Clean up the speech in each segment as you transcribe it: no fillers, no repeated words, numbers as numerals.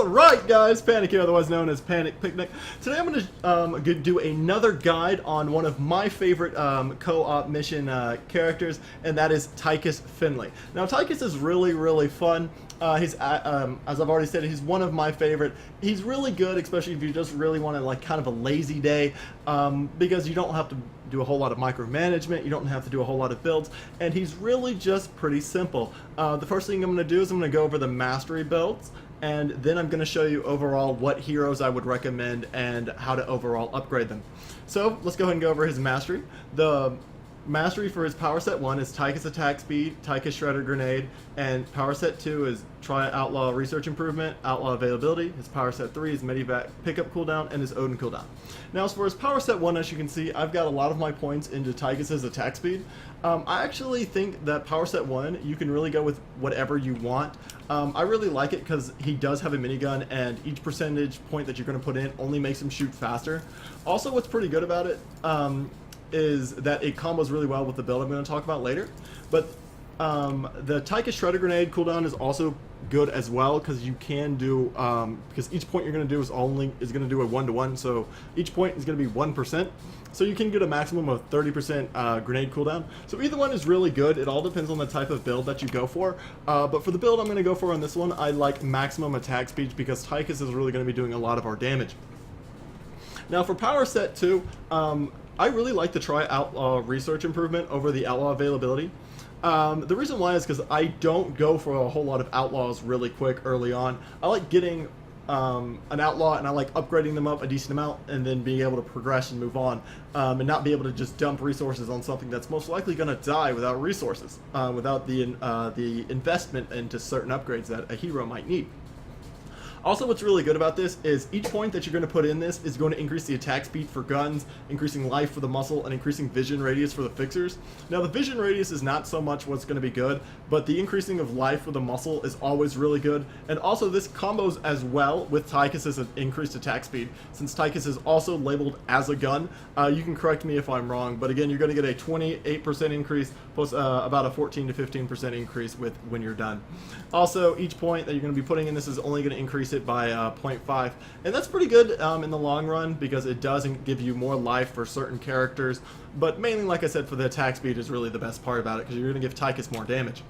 Alright guys, Panic here, otherwise known as Panic Picnic. Today I'm going to do another guide on one of my favorite co-op mission characters, and that is Tychus Finley. Now Tychus is really fun. He's, as I've already said, he's one of my favorite. He's really good, especially if you just really want to like kind of a lazy day, because you don't have to do a whole lot of micromanagement, you don't have to do a whole lot of builds, and he's really just pretty simple. The first thing I'm going to do is I'm going to go over the mastery builds, and then I'm going to show you overall what heroes I would recommend and how to overall upgrade them. So let's go ahead and go over his mastery. The mastery for his power set 1 is Tychus attack speed, Tychus shredder grenade, and power set 2 is try outlaw research improvement, outlaw availability. His power set 3 is Medevac Pickup cooldown, and his Odin cooldown. Now as for his power set 1, as you can see, I've got a lot of my points into Tychus's attack speed. I actually think that power set 1, you can really go with whatever you want. I really like it because he does have a minigun, and each percentage point that you're going to put in only makes him shoot faster. Also, what's pretty good about it is that it combos really well with the build I'm going to talk about later. But the Tychus shredder grenade cooldown is also good as well, because you can do because each point you're going to do is going to do a 1-to-1, so each point is going to be 1%, so you can get a maximum of 30% grenade cooldown. So either one is really good. It all depends on the type of build that you go for, but for the build I'm going to go for on this one, I like maximum attack speed because Tychus is really going to be doing a lot of our damage. Now for power set 2, I really like to try outlaw research improvement over the outlaw availability. The reason why is because I don't go for a whole lot of outlaws really quick early on. I like getting an outlaw, and I like upgrading them up a decent amount and then being able to progress and move on, and not be able to just dump resources on something that's most likely going to die without resources, without the investment into certain upgrades that a hero might need. Also, what's really good about this is each point that you're going to put in this is going to increase the attack speed for guns, increasing life for the muscle, and increasing vision radius for the fixers. Now, the vision radius is not so much what's going to be good, but the increasing of life for the muscle is always really good. And also, this combos as well with Tychus's increased attack speed. Since Tychus is also labeled as a gun, you can correct me if I'm wrong, but again, you're going to get a 28% increase plus about a 14 to 15% increase when you're done. Also, each point that you're going to be putting in this is only going to increase it by 0.5, and that's pretty good in the long run because it doesn't give you more life for certain characters, but mainly, like I said, for the attack speed is really the best part about it because you're going to give Tychus more damage.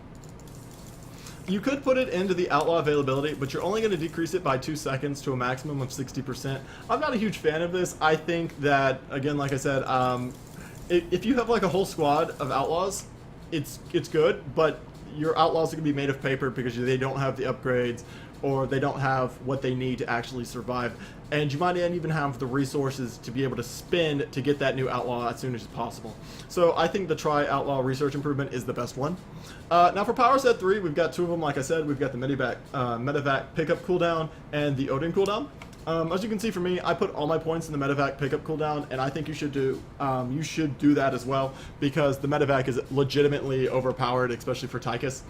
You could put it into the outlaw availability, but you're only going to decrease it by 2 seconds to a maximum of 60%. I'm not a huge fan of this. I think that, again, like I said, if you have like a whole squad of outlaws, it's good, but your outlaws are going to be made of paper because they don't have the upgrades, or they don't have what they need to actually survive, and you might not even have the resources to be able to spend to get that new outlaw as soon as possible. So I think the try outlaw research improvement is the best one. Now for power set 3, we've got 2 of them. Like I said, we've got the Medevac Pickup cooldown and the Odin cooldown. As you can see for me, I put all my points in the Medevac Pickup cooldown, and I think you should do that as well, because the Medevac is legitimately overpowered, especially for Tychus.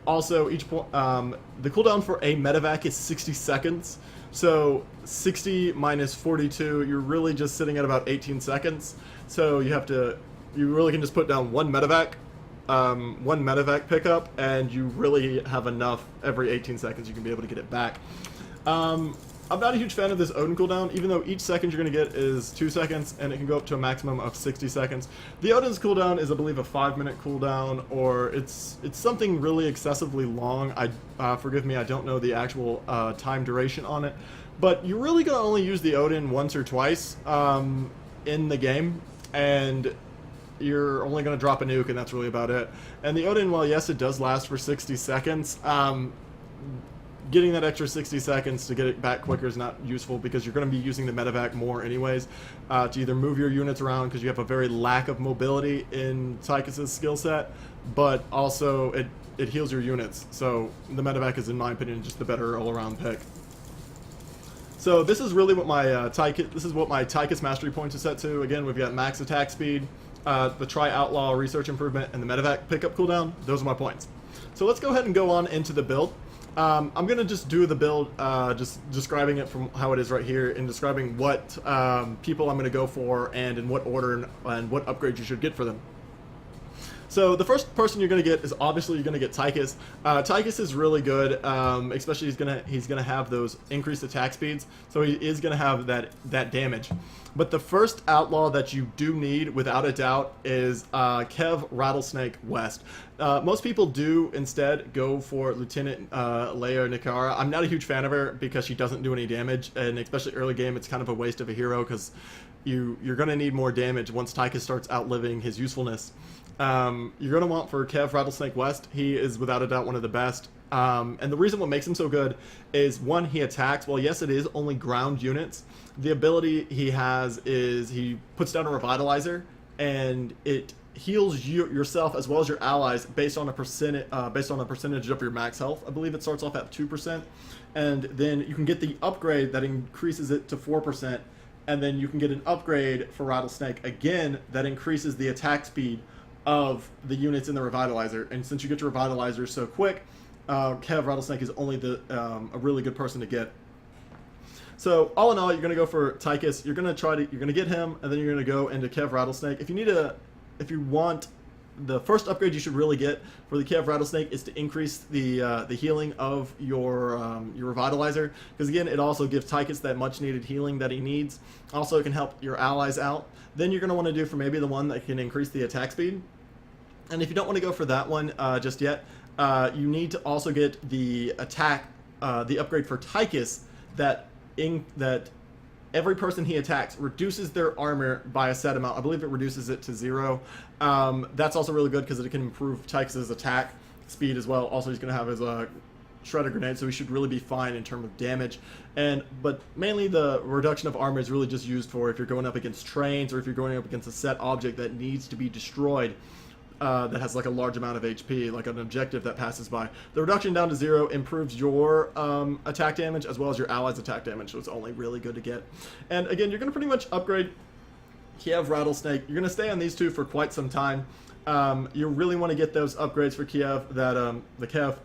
Also, each point, the cooldown for a Medevac is 60 seconds, so 60 minus 42, you're really just sitting at about 18 seconds. So you really can just put down one Medevac Pickup, and you really have enough every 18 seconds you can be able to get it back. I'm not a huge fan of this Odin cooldown, even though each second you're going to get is 2 seconds, and it can go up to a maximum of 60 seconds. The Odin's cooldown is, I believe, a 5-minute cooldown, or it's something really excessively long. Forgive me, I don't know the actual time duration on it, but you're really going to only use the Odin once or twice in the game, and you're only going to drop a nuke, and that's really about it. And the Odin, while yes, it does last for 60 seconds, getting that extra 60 seconds to get it back quicker is not useful because you're going to be using the Medevac more anyways to either move your units around because you have a very lack of mobility in Tychus's skill set, but also it heals your units. So the Medevac is, in my opinion, just the better all-around pick. So this is really what my Tychus mastery points are set to. Again, we've got max attack speed, the try outlaw research improvement, and the Medevac pickup cooldown. Those are my points. So let's go ahead and go on into the build. I'm going to just do the build, just describing it from how it is right here, and describing what people I'm going to go for and in what order and what upgrades you should get for them. So the first person you're going to get is obviously you're going to get Tychus. Tychus is really good, especially he's gonna have those increased attack speeds, so he is going to have that damage. But the first outlaw that you do need, without a doubt, is Kev Rattlesnake West. Most people do instead go for Lieutenant Leia Nakara. I'm not a huge fan of her because she doesn't do any damage, and especially early game, it's kind of a waste of a hero because you're going to need more damage once Tychus starts outliving his usefulness. You're going to want for Kev Rattlesnake West. He is without a doubt one of the best. And the reason what makes him so good is, one, he attacks. Well, yes, it is only ground units. The ability he has is he puts down a Revitalizer, and it heals yourself as well as your allies based on a percentage of your max health. I believe it starts off at 2%, and then you can get the upgrade that increases it to 4%, and then you can get an upgrade for Rattlesnake again that increases the attack speed of the units in the Revitalizer. And since you get your Revitalizer so quick, Kev Rattlesnake is only a really good person to get. So all in all, you're going to go for Tychus. You're going to get him, and then you're going to go into Kev Rattlesnake. If you want, the first upgrade you should really get for the Kev Rattlesnake is to increase the healing of your Revitalizer, because again, it also gives Tychus that much needed healing that he needs. Also, it can help your allies out. Then you're going to want to do for maybe the one that can increase the attack speed. And if you don't want to go for that one just yet, you need to also get the upgrade for Tychus that every person he attacks reduces their armor by a set amount. I believe it reduces it to 0. That's also really good because it can improve Tychus's attack speed as well. Also, he's going to have his Shredder Grenade, so he should really be fine in terms of damage. But mainly the reduction of armor is really just used for if you're going up against trains or if you're going up against a set object that needs to be destroyed. That has like a large amount of HP, like an objective that passes by. The reduction down to 0 improves your attack damage as well as your allies' attack damage, so it's only really good to get. And again, you're going to pretty much upgrade Kiev Rattlesnake. You're going to stay on these two for quite some time. You really want to get those upgrades for Kiev, the Kev.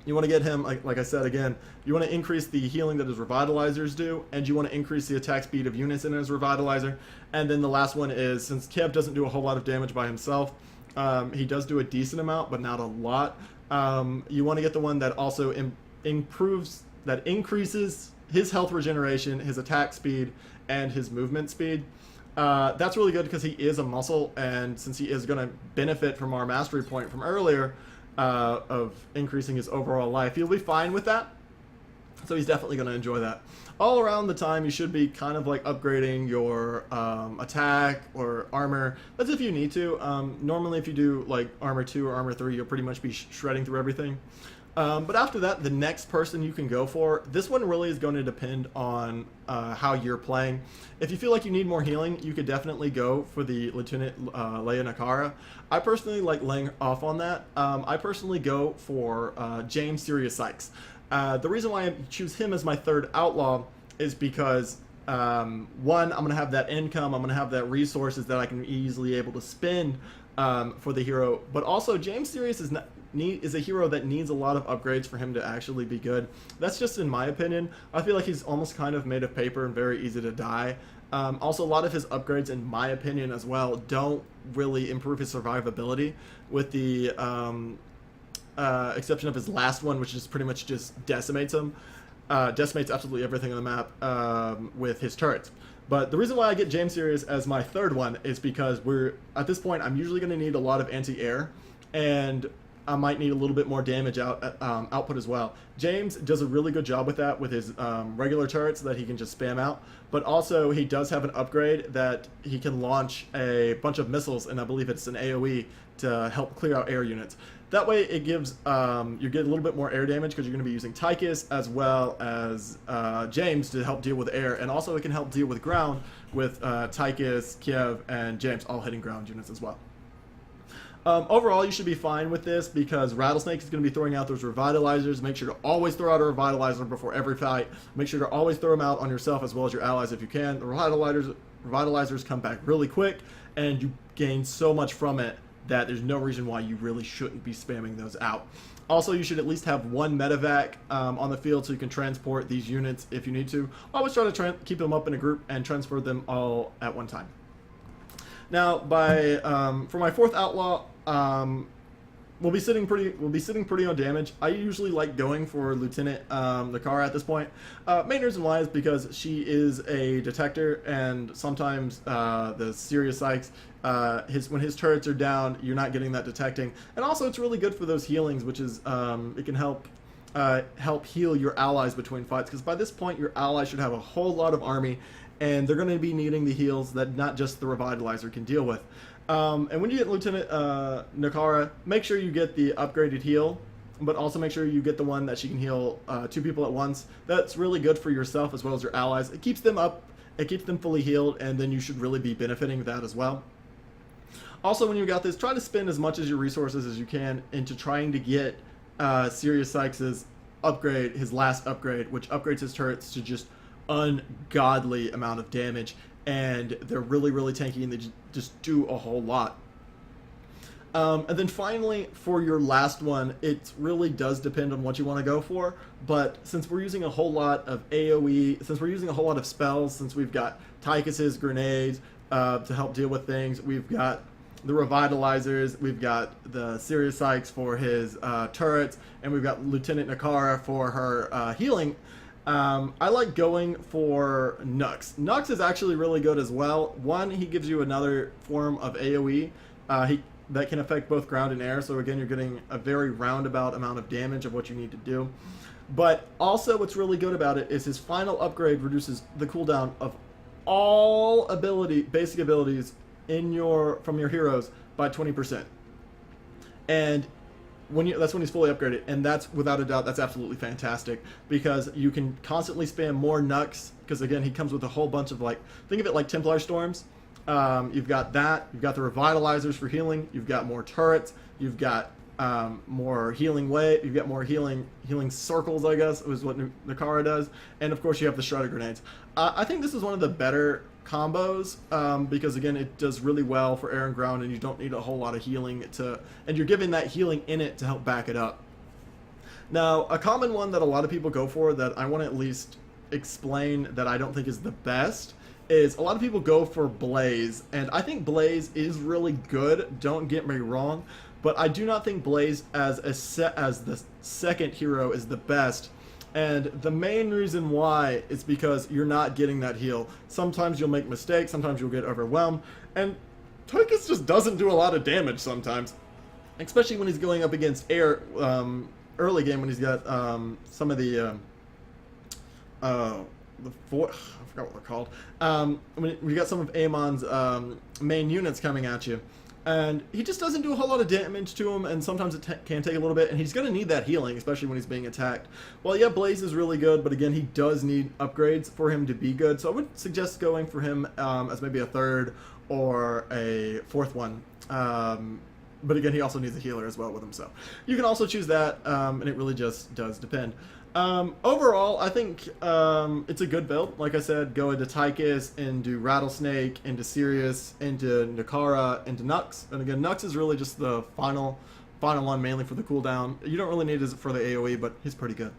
You want to get him, like I said again, you want to increase the healing that his Revitalizers do, and you want to increase the attack speed of units in his Revitalizer. And then the last one is, since Kev doesn't do a whole lot of damage by himself, he does do a decent amount, but not a lot. You want to get the one that also increases his health regeneration, his attack speed, and his movement speed. That's really good because he is a muscle, and since he is going to benefit from our mastery point from earlier of increasing his overall life, he'll be fine with that. So he's definitely going to enjoy that. All around the time, you should be kind of like upgrading your attack or armor. That's if you need to. Normally, if you do like armor 2 or armor 3, you'll pretty much be shredding through everything. But after that, the next person you can go for, this one really is going to depend on how you're playing. If you feel like you need more healing, you could definitely go for the Lieutenant Leia Nakara. I personally like laying off on that. I personally go for James Sirius Sykes. The reason why I choose him as my third outlaw is because, one, I'm going to have that income, I'm going to have that resources that I can easily able to spend for the hero, but also James Sirius is a hero that needs a lot of upgrades for him to actually be good. That's just in my opinion. I feel like he's almost kind of made of paper and very easy to die. Also, a lot of his upgrades, in my opinion as well, don't really improve his survivability, with the exception of his last one, which is pretty much just decimates him. Decimates absolutely everything on the map with his turrets. But the reason why I get James Sirius as my third one is because at this point, I'm usually going to need a lot of anti-air, and I might need a little bit more damage output as well. James does a really good job with that with his regular turrets that he can just spam out, but also he does have an upgrade that he can launch a bunch of missiles, and I believe it's an AoE to help clear out air units. That way it gives, you get a little bit more air damage because you're going to be using Tychus as well as James to help deal with air, and also it can help deal with ground with Tychus, Kiev, and James all hitting ground units as well. Overall, you should be fine with this because Rattlesnake is going to be throwing out those Revitalizers. Make sure to always throw out a Revitalizer before every fight. Make sure to always throw them out on yourself as well as your allies if you can. The Revitalizers come back really quick, and you gain so much from it that there's no reason why you really shouldn't be spamming those out. Also, you should at least have one Medevac on the field so you can transport these units if you need to. Always try to keep them up in a group and transport them all at one time. Now, for my fourth outlaw, we'll be sitting pretty on damage. I usually like going for Lieutenant Nakara at this point. Main reason why is because she is a detector, and sometimes the serious psychs, when his turrets are down, you're not getting that detecting. And also it's really good for those healings, which is it can help heal your allies between fights, because by this point your allies should have a whole lot of army, and they're going to be needing the heals that not just the Revitalizer can deal with. And when you get Lieutenant Nakara, make sure you get the upgraded heal, but also make sure you get the one that she can heal 2 people at once. That's really good for yourself as well as your allies. It keeps them up, it keeps them fully healed, and then you should really be benefiting that as well. Also, when you got this, try to spend as much of your resources as you can into trying to get Sirius Sykes' upgrade, his last upgrade, which upgrades his turrets to just ungodly amount of damage, and they're really, really tanky, and they just do a whole lot. And then finally, for your last one, it really does depend on what you want to go for, but since we're using a whole lot of AoE, since we're using a whole lot of spells, since we've got Tychus's grenades to help deal with things, we've got the Revitalizers, we've got the Sirius Sykes for his turrets, and we've got Lieutenant Nakara for her healing. I like going for Nux. Nux is actually really good as well. One, he gives you another form of AoE that can affect both ground and air, so again, you're getting a very roundabout amount of damage of what you need to do. But also what's really good about it is his final upgrade reduces the cooldown of all basic abilities from your heroes by 20%. And that's when he's fully upgraded, and that's without a doubt, that's absolutely fantastic, because you can constantly spam more Nux, because again, he comes with a whole bunch of, think of it like Templar Storms. You've got that, you've got the Revitalizers for healing, you've got more turrets, you've got more healing you've got more healing circles, I guess, is what Nakara does, and of course you have the Shredder Grenades. I think this is one of the better combos, because again, it does really well for air and ground, and you don't need a whole lot of healing and you're giving that healing in it to help back it up. Now, a common one that a lot of people go for that I want to at least explain that I don't think is the best is a lot of people go for Blaze, and I think Blaze is really good, don't get me wrong, but I do not think Blaze as the second hero is the best. And the main reason why is because you're not getting that heal. Sometimes you'll make mistakes, sometimes you'll get overwhelmed, and Tychus just doesn't do a lot of damage sometimes, especially when he's going up against air early game, when he's got some of the I forgot what they're called. When you got some of Amon's main units coming at you, and he just doesn't do a whole lot of damage to him, and sometimes it can take a little bit, and he's going to need that healing, especially when he's being attacked. Well, yeah, Blaze is really good, but again, he does need upgrades for him to be good, so I would suggest going for him as maybe a third or a fourth one. But again, he also needs a healer as well with him, so you can also choose that, and it really just does depend. Overall, I think it's a good build. Like I said, go into Tychus, into Rattlesnake, into Sirius, into Nakara, into Nux. And again, Nux is really just the final one, mainly for the cooldown. You don't really need it for the AoE, but he's pretty good.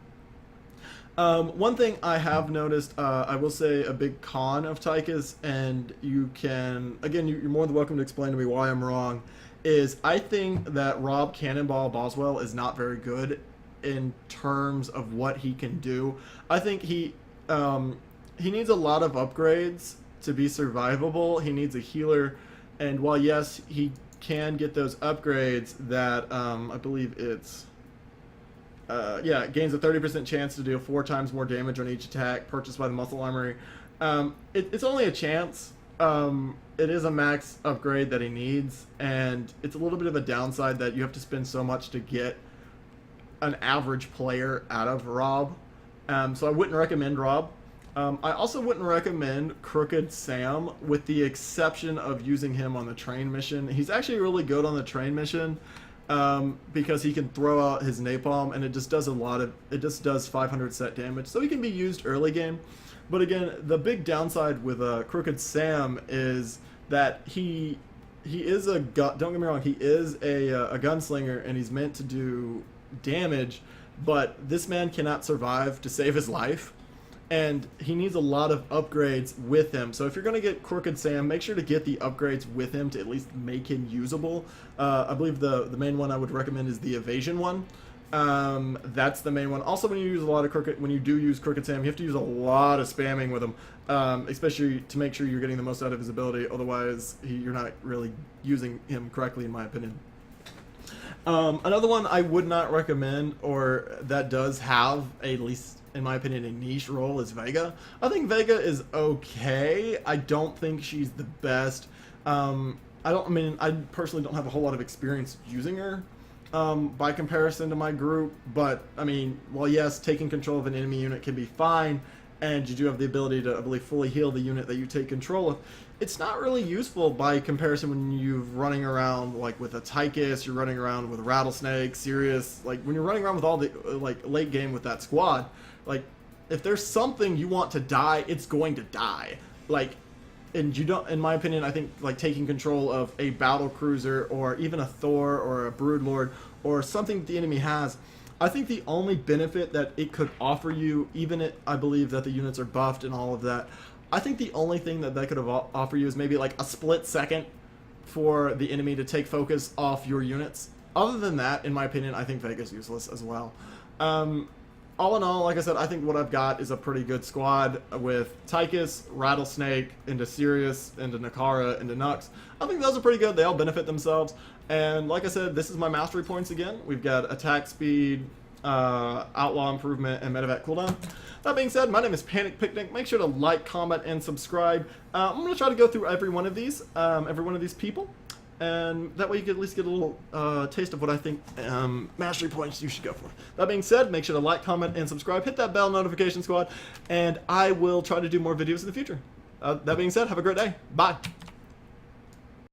One thing I have noticed, I will say a big con of Tychus, and you can, again, you're more than welcome to explain to me why I'm wrong, is I think that Rob Cannonball Boswell is not very good in terms of what he can do. I think he needs a lot of upgrades to be survivable. He needs a healer, and while yes, he can get those upgrades that I believe it's it gains a 30% chance to do 4 times more damage on each attack purchased by the Muscle Armory. It's only a chance. It is a max upgrade that he needs, and it's a little bit of a downside that you have to spend so much to get an average player out of Rob. So I wouldn't recommend Rob. I also wouldn't recommend Crooked Sam, with the exception of using him on the train mission. He's actually really good on the train mission because he can throw out his napalm, and it just does 500 set damage. So he can be used early game. But again, the big downside with Crooked Sam is that he is don't get me wrong, he is a gunslinger, and he's meant to do damage, but this man cannot survive to save his life. and he needs a lot of upgrades with him. So if you're going to get Crooked Sam, make sure to get the upgrades with him to at least make him usable. I believe the main one I would recommend is the evasion one. That's the main one. Also, when you do use Crooked Sam, you have to use a lot of spamming with him, especially to make sure you're getting the most out of his ability. Otherwise, you're not really using him correctly, in my opinion. Another one I would not recommend, or that does have, at least in my opinion, a niche role, is Vega. I think Vega is okay. I don't think she's the best. I personally don't have a whole lot of experience using her by comparison to my group, but I mean, well, yes, taking control of an enemy unit can be fine, and you do have the ability to, I believe, fully heal the unit that you take control of. It's not really useful by comparison when you're running around like with a Tychus, you're running around with Rattlesnake, Sirius, like when you're running around with all the like late game with that squad, like if there's something you want to die, it's going to die. Like, and you don't, in my opinion, I think like taking control of a battle cruiser or even a Thor or a Broodlord or something that the enemy has, I think the only benefit that it could offer you, I believe that the units are buffed and all of that, I think the only thing that could offer you is maybe like a split second for the enemy to take focus off your units. Other than that, in my opinion, I think Vega's useless as well. All in all, like I said, I think what I've got is a pretty good squad with Tychus, Rattlesnake, into Sirius, into Nakara, into Nux. I think those are pretty good. They all benefit themselves. And like I said, this is my mastery points again. We've got attack speed, outlaw improvement, and medevac cooldown. That being said, my name is Panic Picnic. Make sure to like, comment, and subscribe. I'm going to try to go through every one of these people. And that way you can at least get a little taste of what I think mastery points you should go for. That being said, make sure to like, comment, and subscribe. Hit that bell notification squad, and I will try to do more videos in the future. That being said, have a great day. Bye.